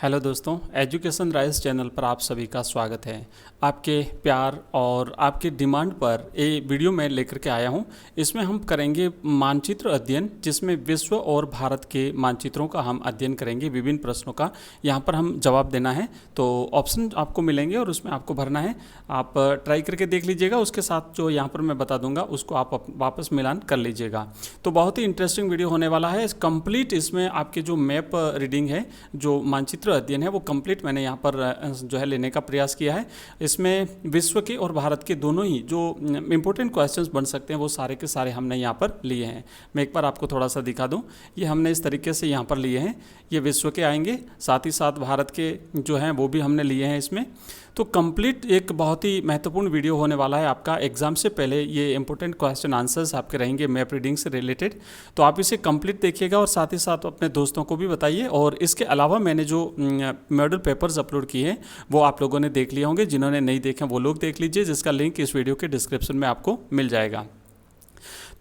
Hello दोस्तों, education rise channel पर आप सभी का स्वागत है। आपके प्यार और आपके डिमांड पर ये वीडियो मैं लेकर के आया हूँ। इसमें हम करेंगे मानचित्र अध्ययन, जिसमें विश्व और भारत के मानचित्रों का हम अध्ययन करेंगे। विभिन्न प्रश्नों का यहाँ पर हम जवाब देना है, तो ऑप्शन आपको मिलेंगे और उसमें आपको भरना है। आप ट्राई करके देख लीजिएगा, उसके साथ जो यहाँ पर मैं बता दूंगा उसको आप वापस मिलान कर लीजिएगा। तो बहुत ही इंटरेस्टिंग वीडियो होने वाला है। कंप्लीट इसमें आपके जो मैप रीडिंग है, जो मानचित्र अध्ययन है, वो कंप्लीट मैंने यहाँ पर जो है लेने का प्रयास किया है। इसमें विश्व के और भारत के दोनों ही जो इंपॉर्टेंट क्वेश्चंस बन सकते हैं वो सारे के सारे हमने यहाँ पर लिए हैं। मैं एक बार आपको थोड़ा सा दिखा दूँ, ये हमने इस तरीके से यहाँ पर लिए हैं। ये विश्व के आएंगे, साथ ही साथ भारत के जो हैं वो भी हमने लिए हैं इसमें। तो कंप्लीट एक बहुत ही महत्वपूर्ण वीडियो होने वाला है आपका। एग्जाम से पहले ये इंपॉर्टेंट क्वेश्चन आंसर्स आपके रहेंगे मैप रीडिंग से रिलेटेड। तो आप इसे कंप्लीट देखिएगा और साथ ही साथ अपने दोस्तों को भी बताइए। और इसके अलावा मैंने जो मॉडल पेपर्स अपलोड किए हैं वो आप लोगों ने देख लिए होंगे। जिन्होंने नहीं देखे वो लोग देख लीजिए, जिसका लिंक इस वीडियो के डिस्क्रिप्शन में आपको मिल जाएगा।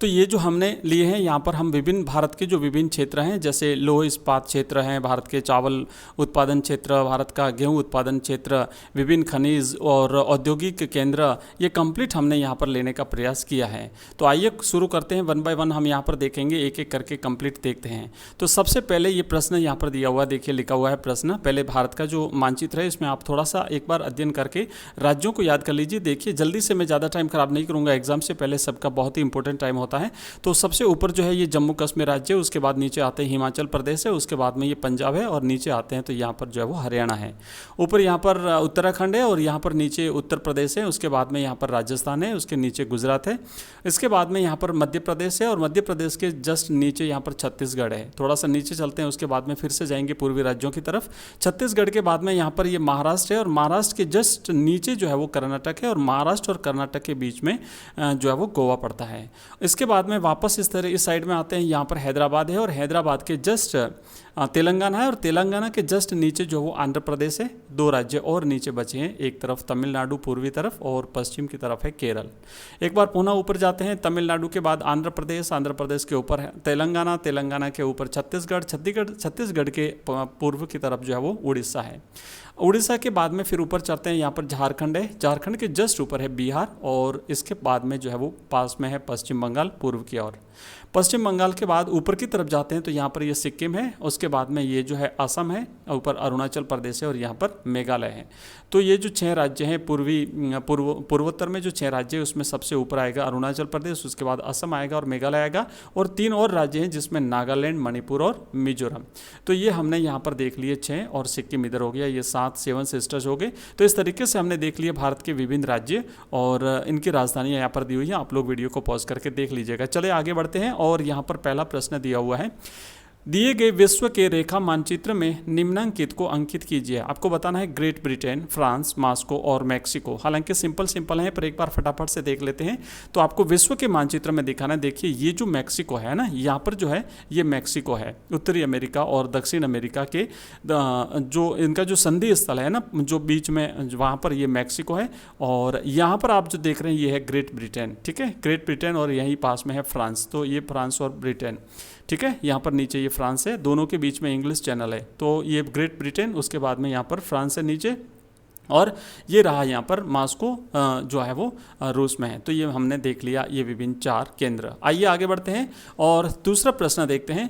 तो ये जो हमने लिए हैं, यहाँ पर हम विभिन्न भारत के जो विभिन्न क्षेत्र हैं, जैसे लौह इस्पात क्षेत्र हैं, भारत के चावल उत्पादन क्षेत्र, भारत का गेहूं उत्पादन क्षेत्र, विभिन्न खनिज और औद्योगिक केंद्र, ये कंप्लीट हमने यहाँ पर लेने का प्रयास किया है। तो आइए शुरू करते हैं, वन बाय वन हम यहाँ पर देखेंगे, एक एक करके कंप्लीट देखते हैं। तो सबसे पहले ये प्रश्न यहाँ पर दिया हुआ है, देखिए लिखा हुआ है प्रश्न। पहले भारत का जो मानचित्र है, इसमें आप थोड़ा सा एक बार अध्ययन करके राज्यों को याद कर लीजिए। देखिए जल्दी से, मैं ज़्यादा टाइम खराब नहीं करूँगा, एग्जाम से पहले सबका बहुत ही इंपॉर्टेंट टाइम होता है। तो सबसे ऊपर जो है ये जम्मू कश्मीर राज्य है, उसके बाद नीचे आते हैं हिमाचल प्रदेश है, उसके बाद में ये पंजाब है, और नीचे आते हैं तो यहाँ पर जो है वो हरियाणा है। ऊपर यहाँ पर उत्तराखंड है, और यहाँ पर नीचे उत्तर प्रदेश है, उसके बाद में यहाँ पर राजस्थान है, उसके नीचे गुजरात है, इसके बाद में यहाँ पर मध्य प्रदेश है, और मध्य प्रदेश के जस्ट नीचे यहाँ पर छत्तीसगढ़ है। थोड़ा सा नीचे चलते हैं, उसके बाद में फिर से जाएंगे पूर्वी राज्यों की तरफ। छत्तीसगढ़ के बाद में यहाँ पर ये महाराष्ट्र है, और महाराष्ट्र के जस्ट नीचे जो है वो कर्नाटक है, और महाराष्ट्र और कर्नाटक के बीच में जो है वो गोवा पड़ता है। इसके बाद में वापस इस साइड में आते हैं, यहाँ पर हैदराबाद है, और हैदराबाद के जस्ट तेलंगाना है, और तेलंगाना के जस्ट नीचे जो वो आंध्र प्रदेश है। दो राज्य और नीचे बचे हैं, एक तरफ तमिलनाडु पूर्वी तरफ और पश्चिम की तरफ है केरल। एक बार पुनः ऊपर जाते हैं, तमिलनाडु के बाद आंध्र प्रदेश, आंध्र प्रदेश के ऊपर है तेलंगाना, तेलंगाना के ऊपर छत्तीसगढ़, छत्तीसगढ़ के पूर्व की तरफ जो है वो उड़ीसा है। उड़ीसा के बाद में फिर ऊपर चलते हैं, यहाँ पर झारखंड है, झारखंड के जस्ट ऊपर है बिहार, और इसके बाद में जो है वो पास में है पश्चिम बंगाल पूर्व की ओर। पश्चिम बंगाल के बाद ऊपर की तरफ जाते हैं तो यहाँ पर ये सिक्किम है, उसके बाद में ये जो है असम है, ऊपर अरुणाचल प्रदेश है, और यहाँ पर मेघालय है। तो ये जो 6 राज्य हैं पूर्वोत्तर में जो 6 राज्य है, उसमें सबसे ऊपर आएगा अरुणाचल प्रदेश, उसके बाद असम आएगा और मेघालय आएगा, और 3 और राज्य हैं जिसमें नागालैंड, मणिपुर और मिजोरम। तो ये हमने यहाँ पर देख लिए 6, और सिक्किम इधर हो गया, ये 7 सिस्टर्स हो गए। तो इस तरीके से हमने देख लिए भारत के विभिन्न राज्य, और इनकी राजधानियाँ यहाँ पर दी हुई हैं। आप लोग वीडियो को पॉज करके देख लीजिएगा। चले आगे बढ़ते हैं, और यहाँ पर पहला प्रश्न दिया हुआ है, दिए गए विश्व के रेखा मानचित्र में निम्नांकित को अंकित कीजिए। आपको बताना है ग्रेट ब्रिटेन, फ्रांस, मॉस्को और मैक्सिको। हालांकि सिंपल है, पर एक बार फटाफट से देख लेते हैं। तो आपको विश्व के मानचित्र में दिखाना है। देखिए ये जो मैक्सिको है ना, यहाँ पर जो है ये मैक्सिको है, उत्तरी अमेरिका और दक्षिण अमेरिका के जो इनका जो संधि स्थल है ना, जो बीच में, वहाँ पर ये मैक्सिको है। और यहाँ पर आप जो देख रहे हैं ये है ग्रेट ब्रिटेन, ठीक है, ग्रेट ब्रिटेन, और यहीं पास में है फ्रांस। तो ये फ्रांस और ब्रिटेन, ठीक है, यहाँ पर नीचे ये फ्रांस है, दोनों के बीच में इंग्लिश चैनल है। तो ये ग्रेट ब्रिटेन, उसके बाद में यहाँ पर फ्रांस है नीचे, और ये रहा यहाँ पर मॉस्को जो है वो रूस में है। तो ये हमने देख लिया ये विभिन्न 4 केंद्र। आइए आगे बढ़ते हैं और दूसरा प्रश्न देखते हैं।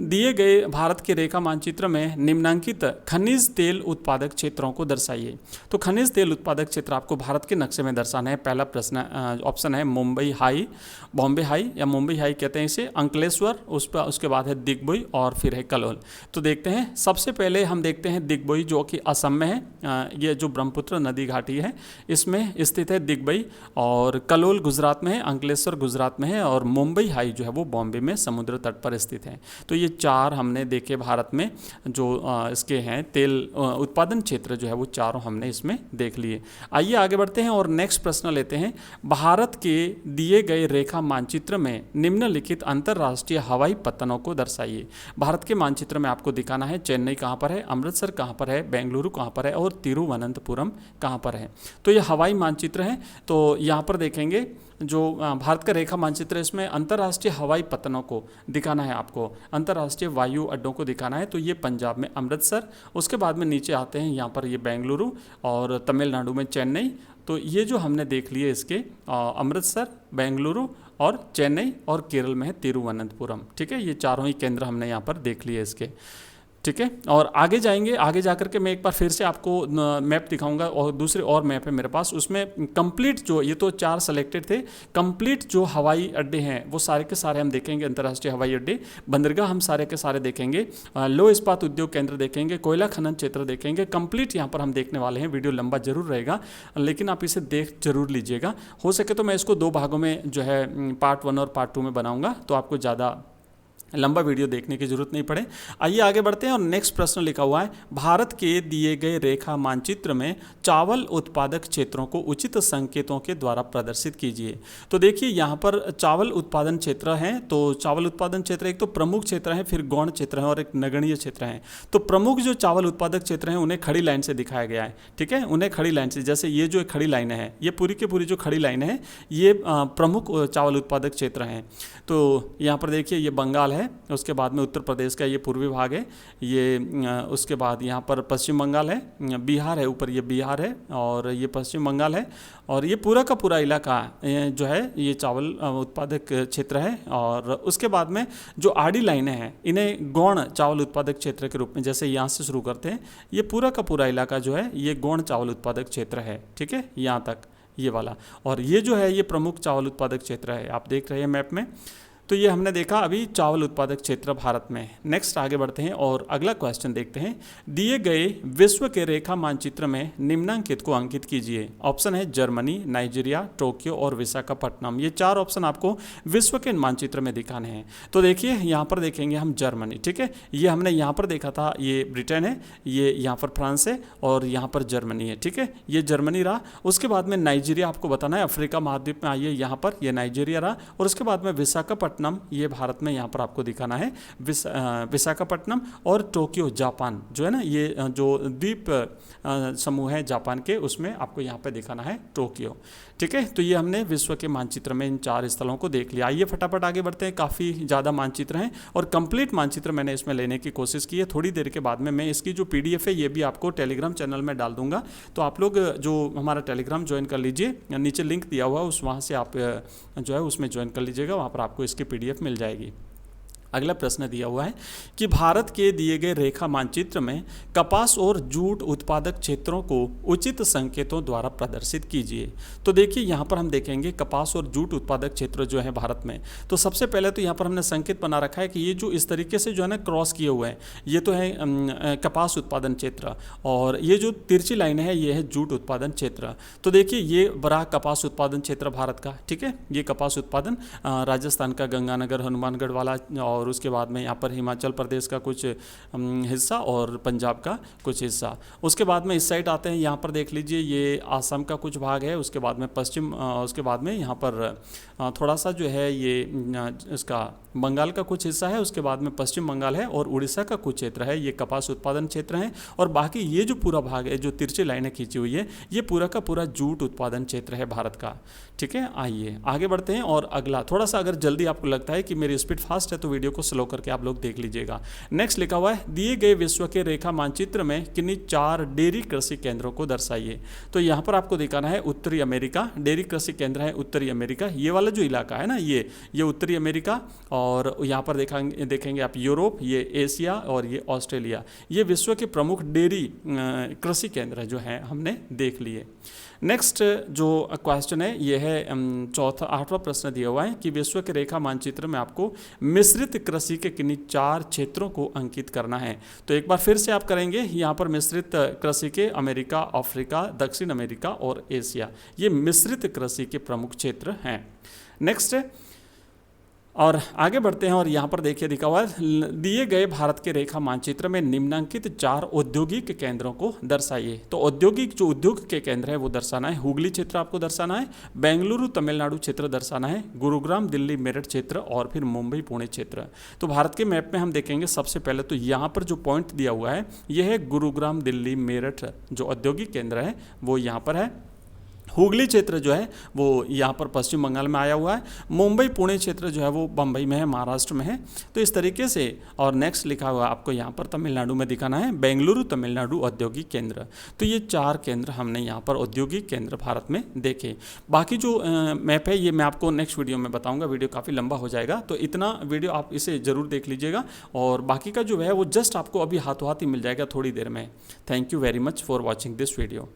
दिए गए भारत के रेखा मानचित्र में निम्नांकित खनिज तेल उत्पादक क्षेत्रों को दर्शाइए। तो खनिज तेल उत्पादक क्षेत्र आपको भारत के नक्शे में दर्शाना है। पहला प्रश्न ऑप्शन है मुंबई हाई, बॉम्बे हाई, या मुंबई हाई कहते हैं इसे, अंकलेश्वर, उसके बाद है दिग्बोई, और फिर है कलोल। तो देखते हैं, सबसे पहले हम देखते हैं दिग्बोई, जो कि असम में है। ये जो ब्रह्मपुत्र नदी घाटी है इसमें स्थित है दिग्बई, और कलोल गुजरात में है, अंकलेश्वर गुजरात में है, और मुंबई हाई जो है वो बॉम्बे में समुद्र तट पर स्थित है। तो ये 4 हमने देखे भारत में जो इसके हैं तेल उत्पादन क्षेत्र जो है वो 4 हमने इसमें देख लिए। आइए आगे बढ़ते हैं और नेक्स्ट प्रश्न लेते हैं। भारत के दिए गए रेखा मानचित्र में निम्नलिखित अंतर्राष्ट्रीय हवाई पत्तनों को दर्शाइए। भारत के मानचित्र में आपको दिखाना है चेन्नई कहाँ पर है, अमृतसर कहाँ पर है, बेंगलुरु कहाँ पर है, और तिरुवनंतपुरम तिरुवनंतपुरम कहाँ पर है। तो ये हवाई मानचित्र है। तो यहाँ पर देखेंगे जो भारत का रेखा मानचित्र है, इसमें अंतर्राष्ट्रीय हवाई पत्तनों को दिखाना है, आपको अंतर्राष्ट्रीय वायु अड्डों को दिखाना है। तो ये पंजाब में अमृतसर, उसके बाद में नीचे आते हैं यहाँ पर ये बेंगलुरु और तमिलनाडु में चेन्नई। तो ये जो हमने देख लिए इसके अमृतसर, बेंगलुरु और चेन्नई, और केरल में है तिरुवनंतपुरम। ठीक है, ये चारों ही केंद्र हमने यहाँ पर देख लिए इसके। ठीक है, और आगे जाएंगे, आगे जाकर के मैं एक बार फिर से आपको मैप दिखाऊंगा, और दूसरे और मैप है मेरे पास, उसमें कंप्लीट जो ये तो 4 सेलेक्टेड थे, कंप्लीट जो हवाई अड्डे हैं वो सारे के सारे हम देखेंगे। अंतर्राष्ट्रीय हवाई अड्डे, बंदरगाह हम सारे के सारे देखेंगे, लौह इस्पात उद्योग केंद्र देखेंगे, कोयला खनन क्षेत्र देखेंगे, कंप्लीट यहाँ पर हम देखने वाले हैं। वीडियो लंबा जरूर रहेगा, लेकिन आप इसे देख जरूर लीजिएगा। हो सके तो मैं इसको 2 भागों में जो है पार्ट 1 और पार्ट 2 में बनाऊंगा, तो आपको ज़्यादा लंबा वीडियो देखने की जरूरत नहीं पड़े। आइए आगे बढ़ते हैं, और नेक्स्ट प्रश्न लिखा हुआ है, भारत के दिए गए रेखा मानचित्र में चावल उत्पादक क्षेत्रों को उचित संकेतों के द्वारा प्रदर्शित कीजिए। तो देखिए यहाँ पर चावल उत्पादन क्षेत्र हैं। तो चावल उत्पादन क्षेत्र एक तो प्रमुख क्षेत्र है, फिर गौण क्षेत्र है और एक नगण्य क्षेत्र है। तो प्रमुख जो चावल उत्पादक क्षेत्र हैं उन्हें खड़ी लाइन से दिखाया गया है। ठीक है, उन्हें खड़ी लाइन से, जैसे ये जो खड़ी लाइन है, ये पूरी की पूरी जो खड़ी लाइन है ये प्रमुख चावल उत्पादक क्षेत्र हैं। तो यहाँ पर देखिए ये बंगाल है, उसके बाद में उत्तर प्रदेश का ये पूर्वी भाग है, ये उसके बाद यहाँ पर पश्चिम बंगाल है, बिहार है, ऊपर ये बिहार है और ये पश्चिम बंगाल है, और ये पूरा का पूरा इलाका जो है ये चावल उत्पादक क्षेत्र है। और उसके बाद में जो आड़ी लाइनें हैं इन्हें गौण चावल उत्पादक क्षेत्र के रूप में, जैसे यहाँ से शुरू करते हैं, ये पूरा का पूरा इलाका जो है ये गौण चावल उत्पादक क्षेत्र है। ठीक है, यहाँ तक ये वाला, और ये जो है ये प्रमुख चावल उत्पादक क्षेत्र है, आप देख रहे हैं मैप में। तो ये हमने देखा अभी चावल उत्पादक क्षेत्र भारत में। नेक्स्ट आगे बढ़ते हैं और अगला क्वेश्चन देखते हैं, दिए गए विश्व के रेखा मानचित्र में निम्नांकित को अंकित कीजिए। ऑप्शन है जर्मनी, नाइजीरिया, टोक्यो और विशाखापट्टनम। ये 4 ऑप्शन आपको विश्व के मानचित्र में दिखाने हैं। तो देखिए यहाँ पर देखेंगे हम जर्मनी। ठीक है, ये हमने यहाँ पर देखा था, ये ब्रिटेन है, ये यहाँ पर फ्रांस है और यहाँ पर जर्मनी है। ठीक है, ये जर्मनी रहा। उसके बाद में नाइजीरिया आपको बताना है, अफ्रीका महाद्वीप में आइए, यहाँ पर ये नाइजीरिया रहा। और उसके बाद में विशाखापट्टनम, ये भारत में यहाँ पर आपको दिखाना है विशाखापट्टनम। और टोक्यो जापान जो है ना, ये जो द्वीप समूह है जापान के, उसमें आपको यहाँ पे दिखाना है टोक्यो। ठीक है, तो ये हमने विश्व के मानचित्र में इन 4 स्थलों को देख लिया। आइए फटाफट आगे बढ़ते हैं, काफ़ी ज़्यादा मानचित्र हैं और कंप्लीट मानचित्र मैंने इसमें लेने की कोशिश की है। थोड़ी देर के बाद में मैं इसकी जो PDF है ये भी आपको टेलीग्राम चैनल में डाल दूंगा, तो आप लोग जो हमारा टेलीग्राम ज्वाइन कर लीजिए, नीचे लिंक दिया हुआ है उस वहाँ से आप जो है उसमें ज्वाइन कर लीजिएगा, वहाँ पर आपको इसकी PDF मिल जाएगी। अगला प्रश्न दिया हुआ है कि भारत के दिए गए रेखा मानचित्र में कपास और जूट उत्पादक क्षेत्रों को उचित संकेतों द्वारा प्रदर्शित कीजिए। तो देखिए यहाँ पर हम देखेंगे कपास और जूट उत्पादक क्षेत्र जो है भारत में। तो सबसे पहले तो यहाँ पर हमने संकेत बना रखा है कि ये जो इस तरीके से जो है ना क्रॉस किए हुए हैं, ये तो है कपास उत्पादन क्षेत्र, और ये जो तिरछी लाइन है ये है जूट उत्पादन क्षेत्र। तो देखिए ये बड़ा कपास उत्पादन क्षेत्र भारत का। ठीक है, ये कपास उत्पादन राजस्थान का गंगानगर, हनुमानगढ़ वाला, और उसके बाद में यहाँ पर हिमाचल प्रदेश का कुछ हिस्सा और पंजाब का कुछ हिस्सा। उसके बाद में इस साइड आते हैं, यहाँ पर देख लीजिए ये आसाम का कुछ भाग है। उसके बाद में पश्चिम, उसके बाद में यहाँ पर थोड़ा सा जो है ये इसका बंगाल का कुछ हिस्सा है। उसके बाद में पश्चिम बंगाल है और उड़ीसा का कुछ क्षेत्र है, ये कपास उत्पादन क्षेत्र है। और बाकी ये जो पूरा भाग है जो तिरछी लाइनें खींची हुई है, ये पूरा का पूरा जूट उत्पादन क्षेत्र है भारत का। ठीक है, आइए आगे बढ़ते हैं और अगला, थोड़ा सा अगर जल्दी आपको लगता है कि मेरी स्पीड फास्ट है तो वीडियो को स्लो करके आप लोग देख लीजिएगा। नेक्स्ट लिखा हुआ है, दिए गए विश्व के रेखा मानचित्र में किन्हीं 4 डेयरी कृषि केंद्रों को दर्शाइए। तो यहाँ पर आपको दिखाना है उत्तरी अमेरिका, डेयरी कृषि केंद्र है उत्तरी अमेरिका। ये वाला जो इलाका है ना, ये उत्तरी अमेरिका, और यहाँ पर देखेंगे आप यूरोप, ये एशिया और ये ऑस्ट्रेलिया। ये विश्व के प्रमुख डेयरी कृषि केंद्र जो हैं हमने देख लिए। नेक्स्ट जो क्वेश्चन है ये है 8वां प्रश्न दिया हुआ है कि विश्व के रेखा मानचित्र में आपको मिश्रित कृषि के किन्हीं 4 क्षेत्रों को अंकित करना है। तो एक बार फिर से आप करेंगे, यहाँ पर मिश्रित कृषि के अमेरिका, अफ्रीका, दक्षिण अमेरिका और एशिया, ये मिश्रित कृषि के प्रमुख क्षेत्र हैं। नेक्स्ट और आगे बढ़ते हैं और यहाँ पर देखिए लिखा हुआ है दिए गए भारत के रेखा मानचित्र में निम्नलिखित 4 औद्योगिक केंद्रों को दर्शाइए। तो औद्योगिक जो उद्योग के केंद्र है वो दर्शाना है, हुगली क्षेत्र आपको दर्शाना है, बेंगलुरु तमिलनाडु क्षेत्र दर्शाना है, गुरुग्राम दिल्ली मेरठ क्षेत्र और फिर मुंबई पुणे क्षेत्र। तो भारत के मैप में हम देखेंगे सबसे पहले तो यहाँ पर जो पॉइंट दिया हुआ है यह है गुरुग्राम दिल्ली मेरठ जो औद्योगिक केंद्र है वो यहाँ पर है। हुगली क्षेत्र जो है वो यहाँ पर पश्चिम बंगाल में आया हुआ है। मुंबई पुणे क्षेत्र जो है वो बम्बई में है, महाराष्ट्र में है। तो इस तरीके से और नेक्स्ट लिखा हुआ आपको यहाँ पर तमिलनाडु में दिखाना है, बेंगलुरु तमिलनाडु औद्योगिक केंद्र। तो ये 4 केंद्र हमने यहाँ पर औद्योगिक केंद्र भारत में देखे। बाकी जो मैप है ये मैं आपको नेक्स्ट वीडियो में बताऊँगा, वीडियो काफ़ी लंबा हो जाएगा, तो इतना वीडियो आप इसे ज़रूर देख लीजिएगा। और बाकी का जो है वो जस्ट आपको अभी हाथों हाथ ही मिल जाएगा थोड़ी देर में। Thank you very much for watching this video.